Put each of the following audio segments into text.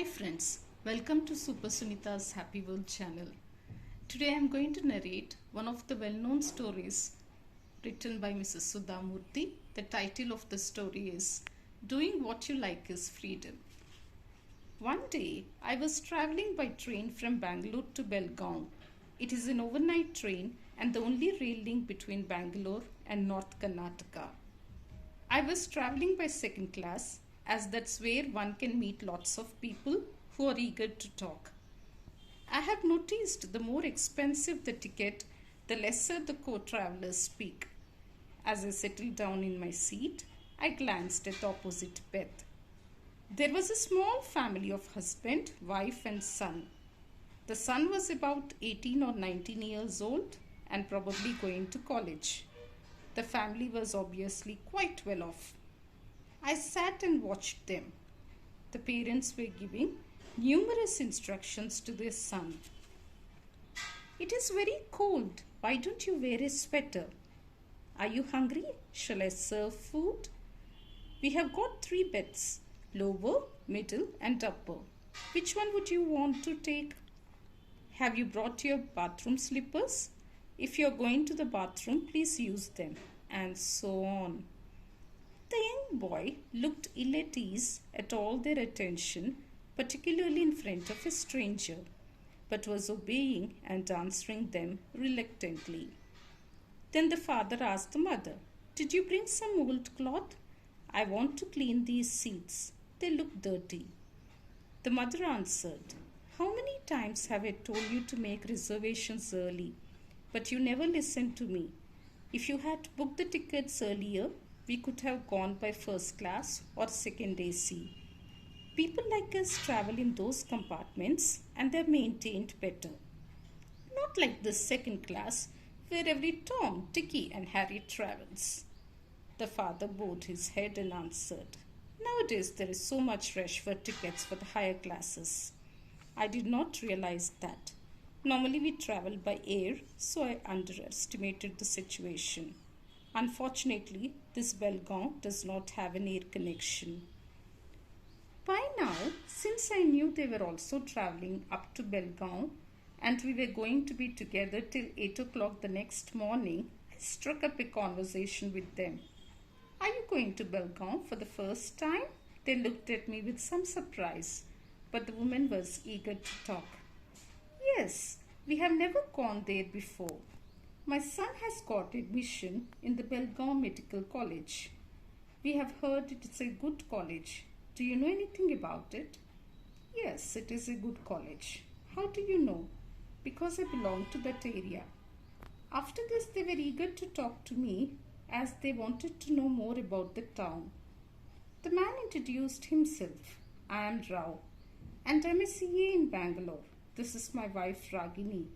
Hi friends, welcome to Super Sunita's Happy World channel. Today I am going to narrate one of the well-known stories written by Mrs. Sudha Murthy. The title of the story is Doing What You Like is Freedom. One day I was travelling by train from Bangalore to Belgaum. It is an overnight train and the only rail link between Bangalore and North Karnataka. I was travelling by second class as that's where one can meet lots of people who are eager to talk. I have noticed the more expensive the ticket, the lesser the co-travelers speak. As I settled down in my seat, I glanced at the opposite bed. There was a small family of husband, wife and son. The son was about 18 or 19 years old and probably going to college. The family was obviously quite well off. I sat and watched them. The parents were giving numerous instructions to their son. It is very cold. Why don't you wear a sweater? Are you hungry? Shall I serve food? We have got 3 beds, lower, middle and upper. Which one would you want to take? Have you brought your bathroom slippers? If you are going to the bathroom, please use them. And so on. The young boy looked ill at ease at all their attention, particularly in front of a stranger, but was obeying and answering them reluctantly. Then the father asked the mother, "Did you bring some old cloth? I want to clean these seats. They look dirty." The mother answered, "How many times have I told you to make reservations early? But you never listened to me. If you had booked the tickets earlier, we could have gone by first class or second AC. People like us travel in those compartments and they're maintained better. Not like the second class where every Tom, Dicky and Harry travels." The father bowed his head and answered, "Nowadays there is so much rush for tickets for the higher classes. I did not realize that. Normally we travel by air, so I underestimated the situation. Unfortunately, this Belgaum does not have an air connection." By now, since I knew they were also traveling up to Belgaum and we were going to be together till 8 o'clock the next morning, I struck up a conversation with them. "Are you going to Belgaum for the first time?" They looked at me with some surprise, but the woman was eager to talk. "Yes, we have never gone there before. My son has got admission in the Belgaum Medical College. We have heard it is a good college. Do you know anything about it?" "Yes, it is a good college." "How do you know?" "Because I belong to that area." After this, they were eager to talk to me as they wanted to know more about the town. The man introduced himself. "I am Rao and I am a CA in Bangalore. This is my wife Ragini.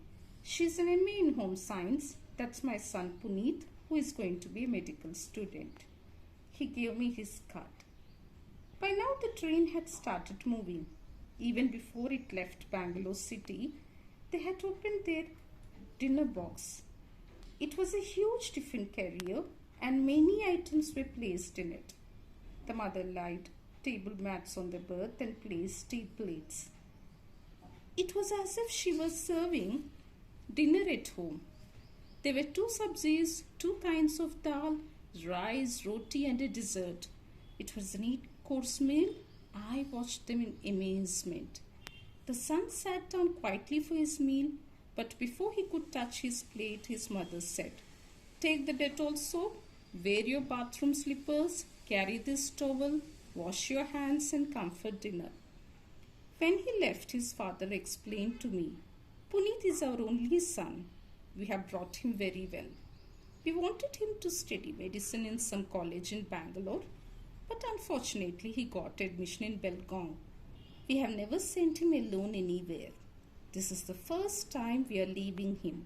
She's an MA in Home Science. That's my son Puneet, who is going to be a medical student." He gave me his card. By now the train had started moving. Even before it left Bangalore city, they had opened their dinner box. It was a huge tiffin carrier and many items were placed in it. The mother laid table mats on the berth and placed tea plates. It was as if she was serving dinner at home. There were 2 sabzis, 2 kinds of dal, rice, roti and a dessert. It was an 8-course meal. I watched them in amazement. The son sat down quietly for his meal, but before he could touch his plate, his mother said, "Take the Dettol soap, wear your bathroom slippers, carry this towel, wash your hands and come for dinner." When he left, his father explained to me, "Puneet is our only son. We have brought him very well. We wanted him to study medicine in some college in Bangalore, but unfortunately he got admission in Belgaum. We have never sent him alone anywhere. This is the first time we are leaving him.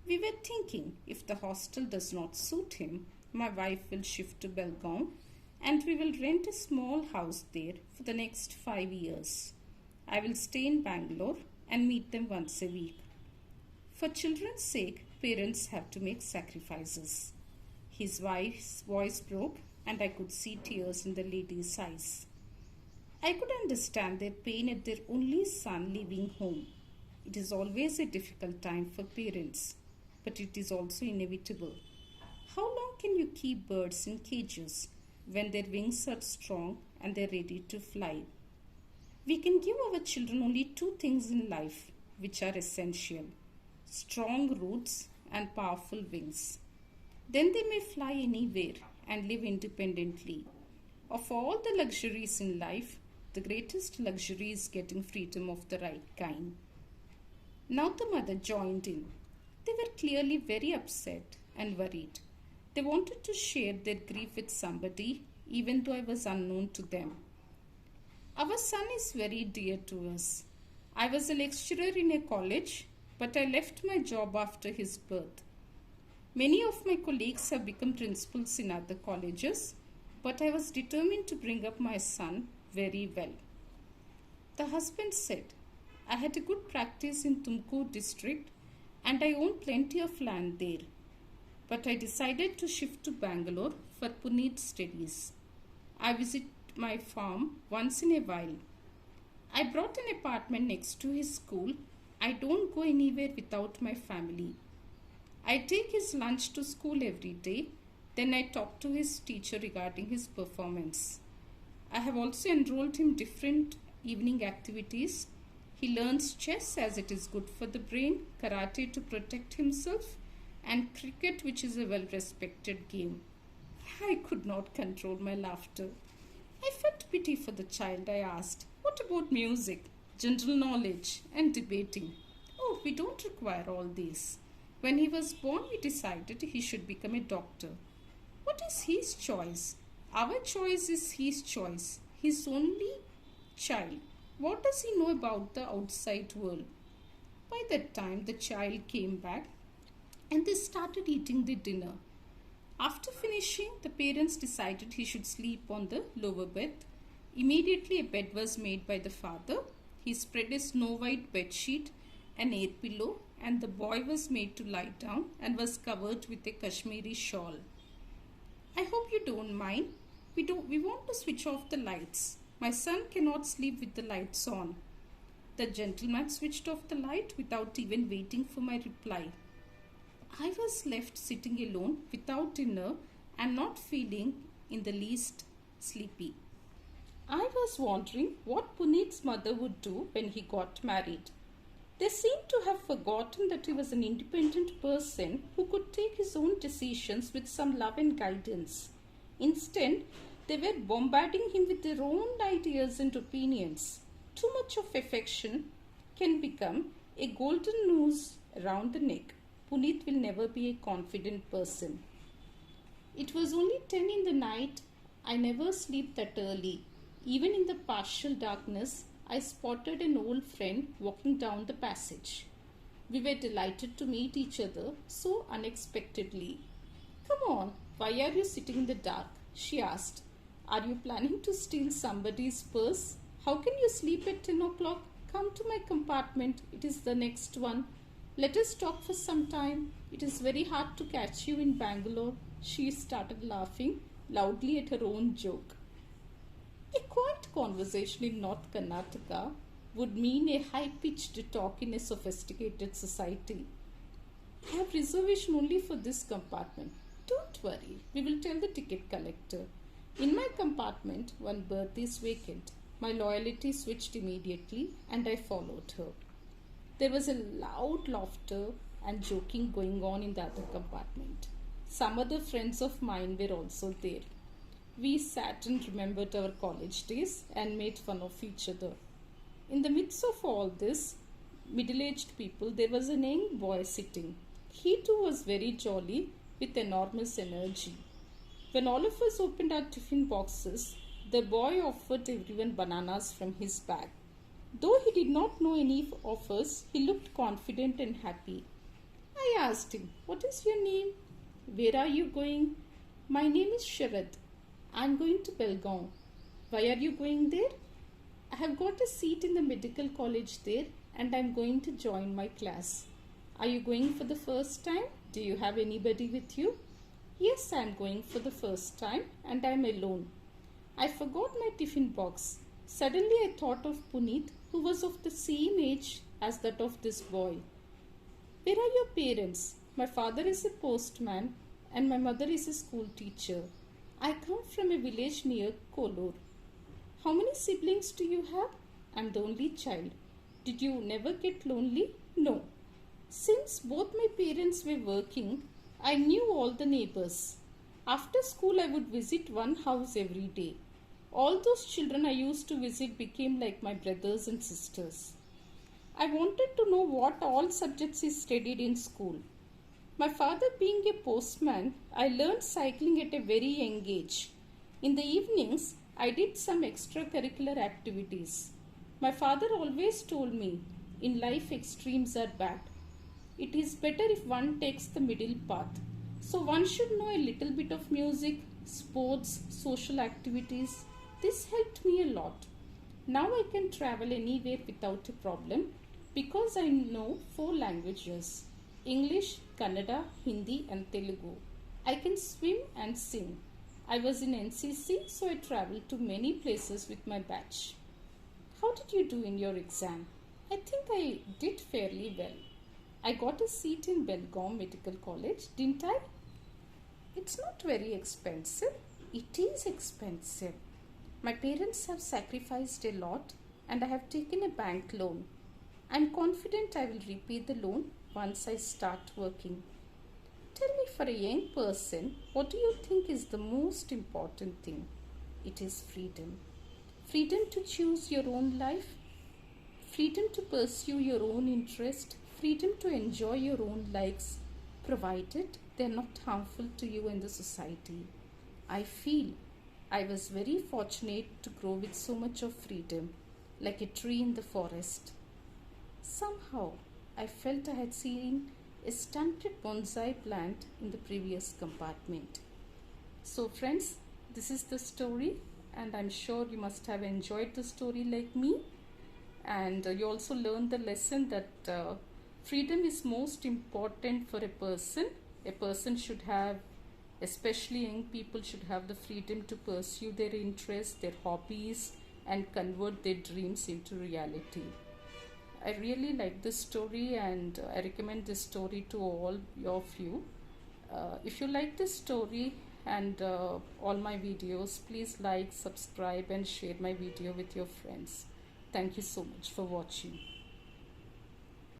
We were thinking if the hostel does not suit him, my wife will shift to Belgaum and we will rent a small house there for the next 5 years. I will stay in Bangalore and meet them once a week. For children's sake, parents have to make sacrifices." His wife's voice broke and I could see tears in the lady's eyes. I could understand their pain at their only son leaving home. It is always a difficult time for parents, but it is also inevitable. How long can you keep birds in cages when their wings are strong and they're ready to fly? We can give our children only two things in life which are essential: strong roots and powerful wings. Then they may fly anywhere and live independently. Of all the luxuries in life, the greatest luxury is getting freedom of the right kind. Now the mother joined in. They were clearly very upset and worried. They wanted to share their grief with somebody, even though I was unknown to them. Our son is very dear to us. I was a lecturer in a college, but I left my job after his birth. Many of my colleagues have become principals in other colleges, but I was determined to bring up my son very well. The husband said, I had a good practice in Tumkur district and I own plenty of land there. But I decided to shift to Bangalore for Puneet's studies. I visit my farm once in a while. I brought an apartment next to his school. I don't go anywhere without my family. I take his lunch to school every day. Then I talk to his teacher regarding his performance. I have also enrolled him different evening activities. He learns chess as it is good for the brain, karate to protect himself, and cricket, which is a well-respected game. I could not control my laughter. I felt pity for the child. I asked, what about music, general knowledge, and debating? Oh, we don't require all these. When he was born, we decided he should become a doctor. What is his choice? Our choice is his choice. His only child. What does he know about the outside world? By that time, the child came back and they started eating the dinner. After finishing, the parents decided he should sleep on the lower bed. Immediately, a bed was made by the father. He spread a snow-white bedsheet, an air pillow, and the boy was made to lie down and was covered with a Kashmiri shawl. I hope you don't mind. We want to switch off the lights. My son cannot sleep with the lights on. The gentleman switched off the light without even waiting for my reply. I was left sitting alone without dinner and not feeling in the least sleepy. I was wondering what Puneet's mother would do when he got married. They seemed to have forgotten that he was an independent person who could take his own decisions with some love and guidance. Instead, they were bombarding him with their own ideas and opinions. Too much of affection can become a golden noose around the neck. Puneet will never be a confident person. It was only 10 in the night. I never sleep that early. Even in the partial darkness, I spotted an old friend walking down the passage. We were delighted to meet each other so unexpectedly. Come on, why are you sitting in the dark? She asked. Are you planning to steal somebody's purse? How can you sleep at 10 o'clock? Come to my compartment. It is the next one. Let us talk for some time. It is very hard to catch you in Bangalore. She started laughing loudly at her own joke. A quiet conversation in North Karnataka would mean a high-pitched talk in a sophisticated society. I have reservation only for this compartment. Don't worry, we will tell the ticket collector. In my compartment, one berth is vacant. My loyalty switched immediately and I followed her. There was a loud laughter and joking going on in the other compartment. Some other friends of mine were also there. We sat and remembered our college days and made fun of each other. In the midst of all this, middle-aged people, there was a young boy sitting. He too was very jolly with enormous energy. When all of us opened our tiffin boxes, the boy offered everyone bananas from his bag. Though he did not know any of us, he looked confident and happy. I asked him, what is your name? Where are you going? My name is Sharad. I am going to Belgaum. Why are you going there? I have got a seat in the medical college there and I am going to join my class. Are you going for the first time? Do you have anybody with you? Yes, I am going for the first time and I am alone. I forgot my tiffin box. Suddenly I thought of Puneet, who was of the same age as that of this boy. Where are your parents? My father is a postman and my mother is a school teacher. I come from a village near Kolur. How many siblings do you have? I'm the only child. Did you never get lonely? No. Since both my parents were working, I knew all the neighbors. After school, I would visit one house every day. All those children I used to visit became like my brothers and sisters. I wanted to know what all subjects he studied in school. My father being a postman, I learned cycling at a very young age. In the evenings, I did some extracurricular activities. My father always told me, in life extremes are bad. It is better if one takes the middle path. So one should know a little bit of music, sports, social activities. This helped me a lot. Now I can travel anywhere without a problem because I know four languages: English, Kannada, Hindi, and Telugu. I can swim and sing. I was in NCC, so I traveled to many places with my batch. How did you do in your exam? I think I did fairly well. I got a seat in Belgaum Medical College, didn't I? It's not very expensive. It is expensive. My parents have sacrificed a lot and I have taken a bank loan. I'm confident I will repay the loan once I start working. Tell me, for a young person, what do you think is the most important thing? It is freedom. Freedom to choose your own life, freedom to pursue your own interest, freedom to enjoy your own likes, provided they are not harmful to you and the society. I feel I was very fortunate to grow with so much of freedom, like a tree in the forest. Somehow, I felt I had seen a stunted bonsai plant in the previous compartment. So, friends, this is the story, and I'm sure you must have enjoyed the story like me. And you also learned the lesson that freedom is most important for a person. A person should have, especially young people, should have the freedom to pursue their interests, their hobbies, and convert their dreams into reality. I really like this story and I recommend this story to all of you. If you like this story and all my videos, please like, subscribe, and share my video with your friends. Thank you so much for watching.